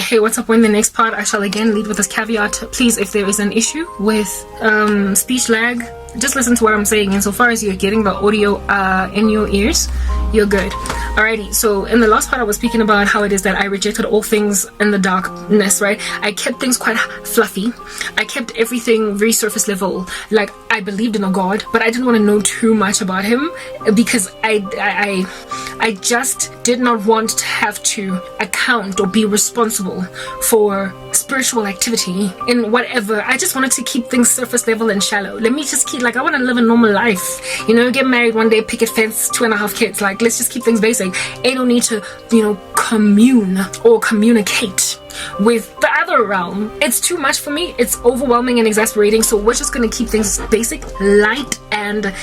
hey, what's up? We're in the next part. I shall again lead with this caveat. Please, if there is an issue with speech lag, just listen to what I'm saying. And so far as you're getting the audio in your ears, you're good. Alrighty, so in the last part I was speaking about how it is that I rejected all things in the darkness, right? I kept things quite fluffy. I kept everything very surface level. Like, I believed in a God, but I didn't want to know too much about him because I just did not want to have to account or be responsible for spiritual activity in whatever. I just wanted to keep things surface level and shallow. Let me just keep, like, I want to live a normal life, you know, get married one day, picket fence, 2.5 kids. Like, let's just keep things basic. Ain't no need to, you know, commune or communicate with the other realm. It's too much for me. It's overwhelming and exasperating. So we're just going to keep things basic, light, and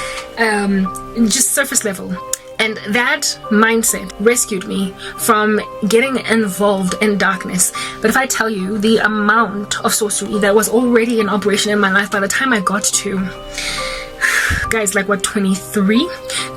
just surface level. And that mindset rescued me from getting involved in darkness. But if I tell you the amount of sorcery that was already in operation in my life by the time I got to, guys, like what, 23,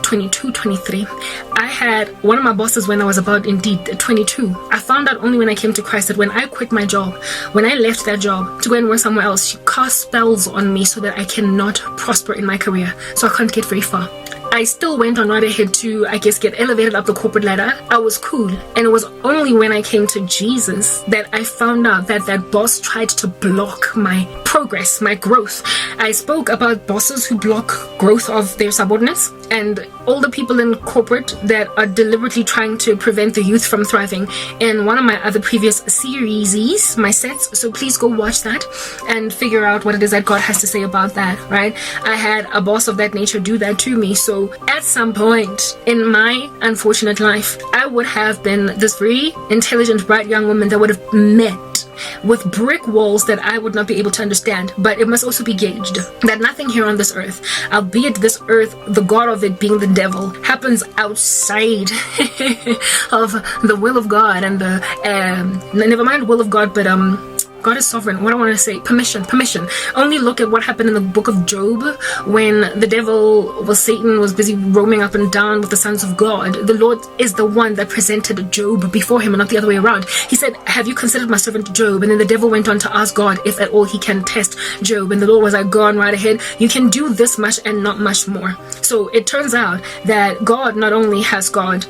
22, 23, I had one of my bosses when I was about, indeed, 22. I found out only when I came to Christ that when I quit my job, when I left that job to go and work somewhere else, she cast spells on me so that I cannot prosper in my career, so I can't get very far. I still went on right ahead to, I guess, get elevated up the corporate ladder. I was cool. And it was only when I came to Jesus that I found out that that boss tried to block my progress, my growth. I spoke about bosses who block growth of their subordinates and all the people in corporate that are deliberately trying to prevent the youth from thriving in one of my other previous series, my sets. So please go watch that and figure out what it is that God has to say about that, right? I had a boss of that nature do that to me. So at some point in my unfortunate life, I would have been this very intelligent, bright young woman that would have met with brick walls that I would not be able to understand. But it must also be gauged that nothing here on this earth, albeit this earth, the god of it being the devil, happens outside of the will of God and the never mind will of God, but God is sovereign. What I want to say, permission. Only look at what happened in the book of Job when the devil, Satan was busy roaming up and down with the sons of God. The Lord is the one that presented Job before him and not the other way around. He said, have you considered my servant Job? And then the devil went on to ask God if at all he can test Job. And the Lord was like, go on right ahead. You can do this much and not much more. So it turns out that God not only has got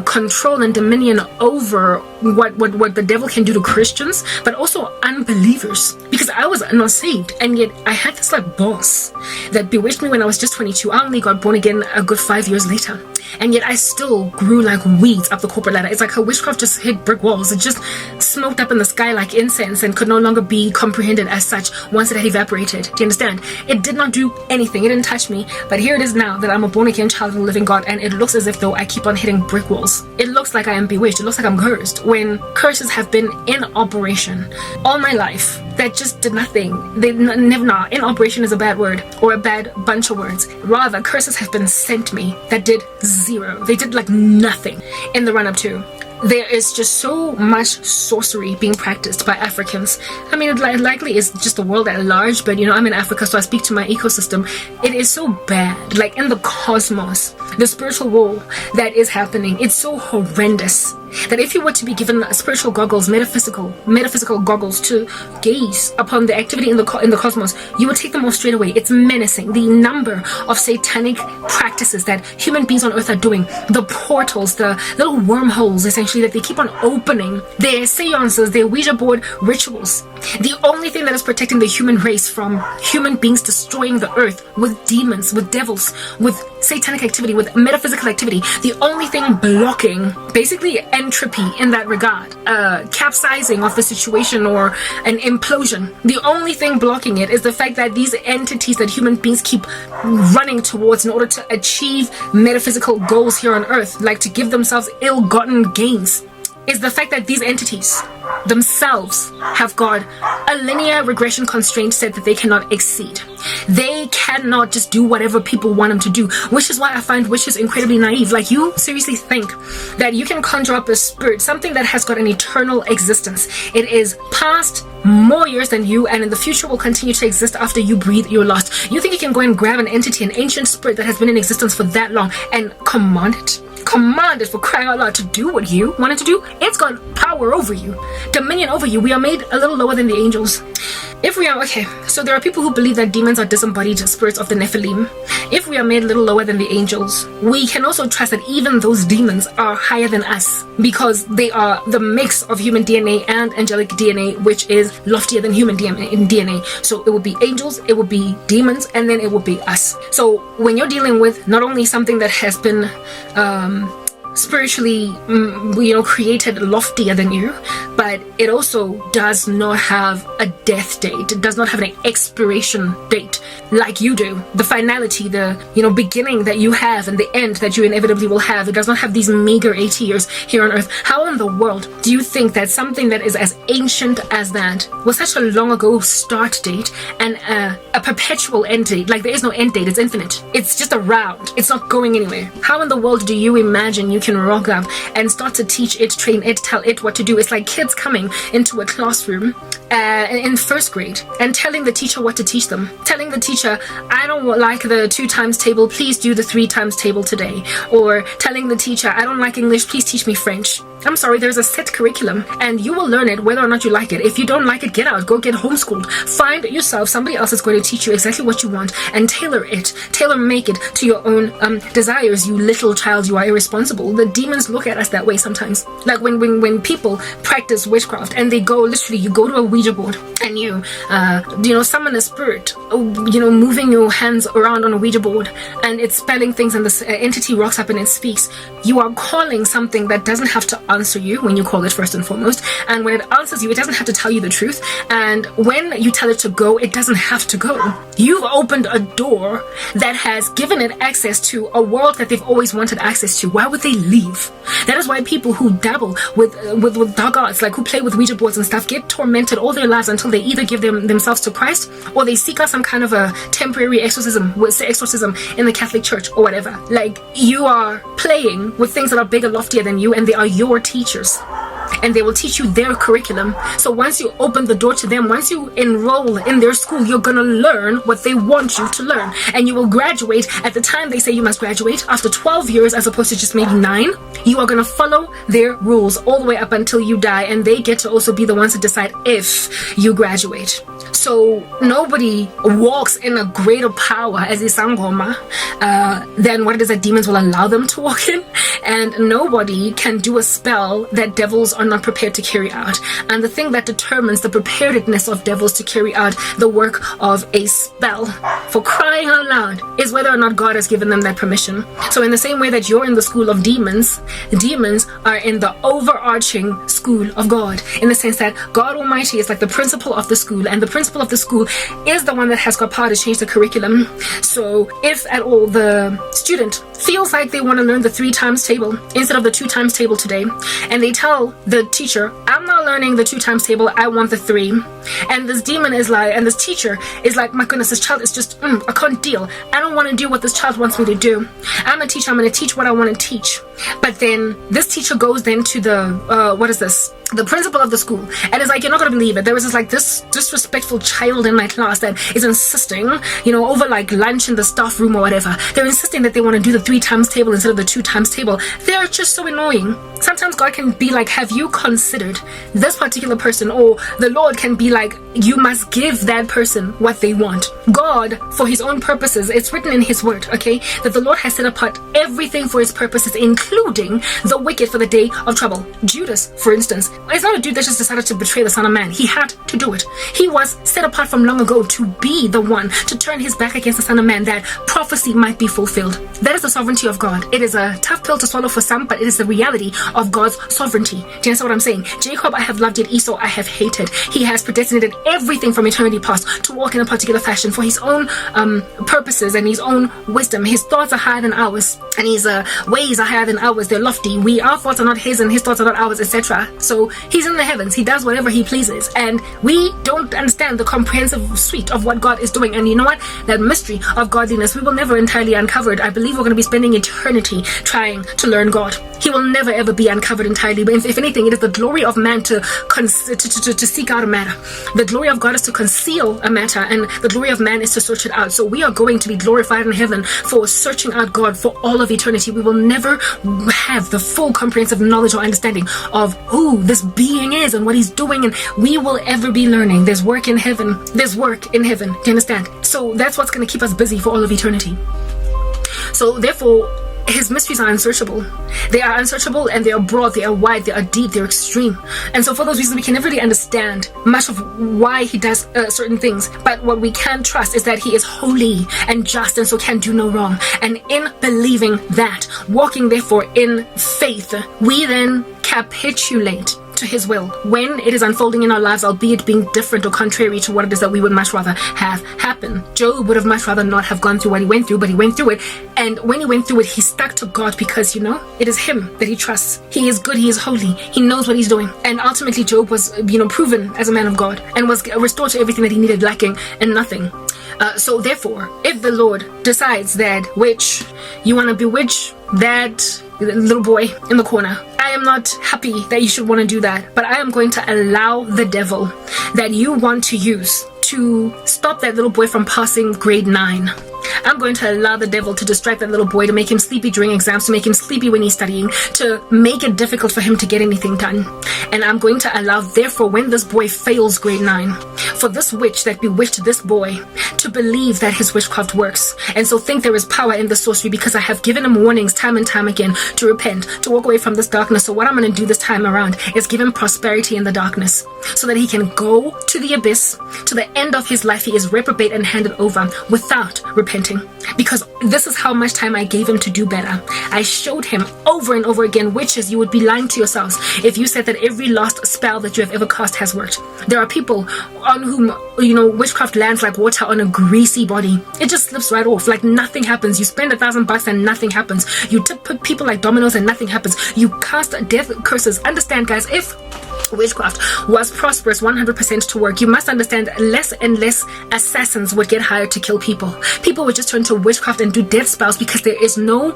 control and dominion over what the devil can do to Christians, but also unbelievers, because I was not saved, and yet I had this like boss that bewitched me when I was just 22. I only got born again a good 5 years later, and yet I still grew like weeds up the corporate ladder. It's like her witchcraft just hit brick walls. It just smoked up in the sky like incense and could no longer be comprehended as such once it had evaporated. Do you understand? It did not do anything. It didn't touch me. But here it is now that I'm a born again child of the living God, and it looks as if though I keep on hitting brick walls. It looks like I am bewitched. It looks like I'm cursed, when curses have been in operation all my life that just did nothing. They never, in operation is a bad word or a bad bunch of words. Rather, curses have been sent me that did zero. They did like nothing in the run up to. There is just so much sorcery being practiced by Africans. I mean, it likely is just the world at large, but you know, I'm in Africa, so I speak to my ecosystem. It is so bad, like in the cosmos, the spiritual war that is happening. It's so horrendous that if you were to be given spiritual goggles, metaphysical goggles to gaze upon the activity in the cosmos, you would take them off straight away. It's menacing. The number of satanic practices that human beings on earth are doing, the portals, the little wormholes essentially that they keep on opening, their seances, their Ouija board rituals. The only thing that is protecting the human race from human beings destroying the earth with demons, with devils, with satanic activity, with metaphysical activity, the only thing blocking basically entropy in that regard, capsizing of the situation or an implosion, the only thing blocking it is the fact that these entities that human beings keep running towards in order to achieve metaphysical goals here on earth, like to give themselves ill-gotten gains, is the fact that these entities themselves have got a linear regression constraint set that they cannot exceed. They cannot just do whatever people want them to do, which is why I find witches incredibly naive. Like, you seriously think that you can conjure up a spirit, something that has got an eternal existence. It is past more years than you, and in the future will continue to exist after you breathe your last. You think you can go and grab an entity, an ancient spirit that has been in existence for that long, and command it? commanded, for crying out loud, to do what you wanted to do. It's got power over you, dominion over you. We are made a little lower than the angels. If we are, okay, so there are people who believe that demons are disembodied spirits of the Nephilim. If we are made a little lower than the angels, we can also trust that even those demons are higher than us, because they are the mix of human DNA and angelic DNA, which is loftier than human DNA. So it would be angels, it would be demons, and then it would be us. So when you're dealing with not only something that has been spiritually created loftier than you, but it also does not have a death date. It does not have an expiration date like you do. The finality, the beginning that you have and the end that you inevitably will have. It does not have these meager 80 years here on earth. How in the world do you think that something that is as ancient as that, with such a long ago start date and a perpetual end date? Like, there is no end date, it's infinite. It's just around. It's not going anywhere. How in the world do you imagine you can rock up and start to teach it, train it, tell it what to do? It's like kids coming into a classroom in first grade and telling the teacher what to teach them. Telling the teacher, I don't like the 2 times table, please do the 3 times table today. Or telling the teacher, I don't like English, please teach me French. I'm sorry, there's a set curriculum and you will learn it whether or not you like it. If you don't like it, get out, go get homeschooled. Find yourself somebody else is going to teach you exactly what you want and tailor make it to your own desires. You little child, you are irresponsible. The demons look at us that way sometimes. Like when people practice witchcraft and they go, literally, you go to a Ouija board and you summon a spirit, moving your hands around on a Ouija board, and it's spelling things and this entity rocks up and it speaks. You are calling something that doesn't have to answer you when you call it, first and foremost, and when it answers you, it doesn't have to tell you the truth, and when you tell it to go, it doesn't have to go. You've opened a door that has given it access to a world that they've always wanted access to. Why would they leave? That is why people who dabble with dark arts, like who play with Ouija boards and stuff, get tormented all their lives until they either give themselves to Christ or they seek out some kind of a temporary exorcism in the Catholic Church or whatever. Like, you are playing with things that are bigger, loftier than you, and they are your teachers. And they will teach you their curriculum. So once you open the door to them, once you enroll in their school, you're gonna learn what they want you to learn. And you will graduate at the time they say you must graduate, after 12 years as opposed to just maybe 9. You are gonna follow their rules all the way up until you die, and they get to also be the ones to decide if you graduate. So nobody walks in a greater power as Isangoma than what it is that demons will allow them to walk in. And nobody can do a spell that devils are not prepared to carry out. And the thing that determines the preparedness of devils to carry out the work of a spell, for crying out loud, is whether or not God has given them that permission. So in the same way that you're in the school of demons, demons are in the overarching school of God, in the sense that God Almighty is like the principal of the school, and the principal of the school is the one that has got power to change the curriculum. So if at all the student feels like they want to learn the 3 times table instead of the 2 times table today, and they tell the teacher, I'm not learning the 2 times table, I want the 3. And this demon is like, and this teacher is like, my goodness, this child is just, I can't deal. I don't want to do what this child wants me to do. I'm a teacher, I'm going to teach what I want to teach. But then this teacher goes then to the principal of the school, and is like, you're not going to believe it. There was this disrespectful child in my class that is insisting, over like lunch in the staff room or whatever, they're insisting that they want to do the 3 times table instead of the 2 times table. They're just so annoying. Sometimes God can be like, have you considered this particular person? Or the Lord can be like, you must give that person what they want. God, for his own purposes, it's written in his word, okay, that the Lord has set apart everything for his purposes, including the wicked for the day of trouble. Judas, for instance, it's not a dude that just decided to betray the Son of Man. He had to do it. He was set apart from long ago to be the one to turn his back against the Son of Man, that prophecy might be fulfilled. That is the sovereignty of God. It is a tough pill to swallow for some, but it is the reality of God's sovereignty. Do you understand what I'm saying? Jacob I have loved, yet Esau I have hated. He has predestinated everything from eternity past to walk in a particular fashion for his own purposes and his own wisdom. His thoughts are higher than ours, and his ways are higher than ours. They're lofty. Our thoughts are not his, and his thoughts are not ours, etc. So he's in the heavens. He does whatever he pleases, and we don't understand understand the comprehensive suite of what God is doing. And you know what? That mystery of godliness, we will never entirely uncover it. I believe we're going to be spending eternity trying to learn God. He will never ever be uncovered entirely. But if anything, it is the glory of man to seek out a matter. The glory of God is to conceal a matter, and the glory of man is to search it out. So we are going to be glorified in heaven for searching out God for all of eternity. We will never have the full comprehensive knowledge or understanding of who this being is and what he's doing, and we will ever be learning. There's work in heaven. There's work in heaven. Do you understand? So that's what's going to keep us busy for all of eternity. So therefore, his mysteries are unsearchable. They are unsearchable, and they are broad, they are wide, they are deep, they're extreme. And so for those reasons, we can never really understand much of why he does certain things. But what we can trust is that he is holy and just, and so can do no wrong. And in believing that, walking therefore in faith, we then capitulate to his will when it is unfolding in our lives, albeit being different or contrary to what it is that we would much rather have happen. Job would have much rather not have gone through what he went through, but he went through it, and when he went through it, he stuck to God because, you know, it is him that he trusts. He is good, he is holy, he knows what he's doing. And ultimately Job was, proven as a man of God and was restored to everything that he needed, lacking and nothing. So therefore, if the Lord decides that you want to bewitch that little boy in the corner, I am not happy that you should want to do that, but I am going to allow the devil that you want to use to stop that little boy from passing grade 9. I'm going to allow the devil to distract that little boy, to make him sleepy during exams, to make him sleepy when he's studying, to make it difficult for him to get anything done. And I'm going to allow, therefore, when this boy fails grade 9, for this witch that bewitched this boy to believe that his witchcraft works, and so think there is power in the sorcery, because I have given him warnings time and time again to repent, to walk away from this darkness. So what I'm going to do this time around is give him prosperity in the darkness, so that he can go to the abyss. To the end of his life, he is reprobate and handed over without repenting, because this is how much time I gave him to do better. I showed him over and over again, witches, you would be lying to yourselves if you said that every last spell that you have ever cast has worked. There are people on whom, witchcraft lands like water on a greasy body. It just slips right off, like nothing happens. You spend $1,000 and nothing happens. You put people like dominoes and nothing happens. You cast death curses. Understand, guys, if witchcraft was prosperous 100% to work, you must understand less and less assassins would get hired to kill people. People would just turn to witchcraft and do death spells because there is no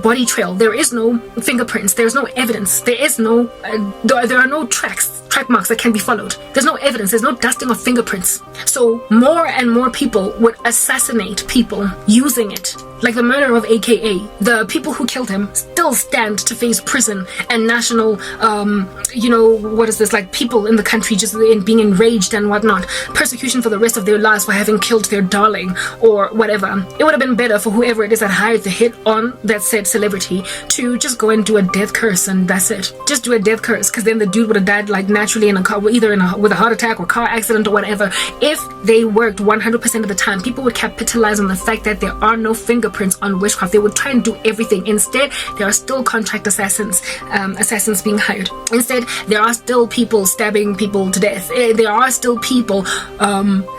body trail, there is no fingerprints, there's no evidence, there are no track marks that can be followed. There's no evidence, there's no dusting of fingerprints. So more and more people would assassinate people using it. Like the murder of AKA, the people who killed him still stand to face prison and national, like people in the country just being enraged and whatnot. Persecution for the rest of their lives for having killed their darling or whatever. It would have been better for whoever it is that hired the hit on that said celebrity to just go and do a death curse, and that's it. Just do a death curse, because then the dude would have died like naturally in a car, either with a heart attack or car accident or whatever. If they worked 100% of the time, people would capitalize on the fact that there are no fingerprints on witchcraft. They would try and do everything. Instead, there are still contract assassins being hired. Instead, there are still people stabbing people to death. There are still people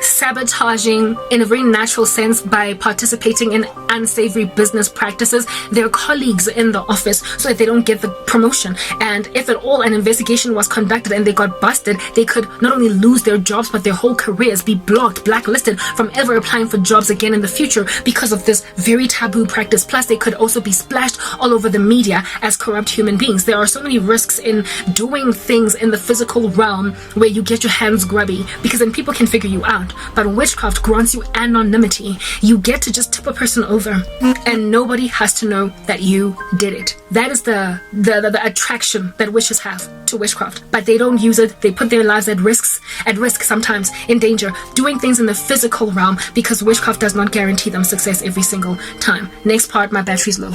sabotaging in a very natural sense by participating in unsavory business practices their colleagues in the office so that they don't get the promotion. And if at all an investigation was conducted and they got busted, they could not only lose their jobs but their whole careers, be blocked, blacklisted from ever applying for jobs again in the future because of this very taboo practice. Plus, they could also be splashed all over the media as corrupt human beings. There are so many risks in doing things in the physical realm where you get your hands grubby, because then people can figure you out. But witchcraft grants you anonymity. You get to just tip a person over and nobody has to know that you did it. That is the attraction that witches have to witchcraft. But they don't use it. They put their lives at risk sometimes, in danger, doing things in the physical realm, because witchcraft does not guarantee them success every single time. Next part, my battery's low.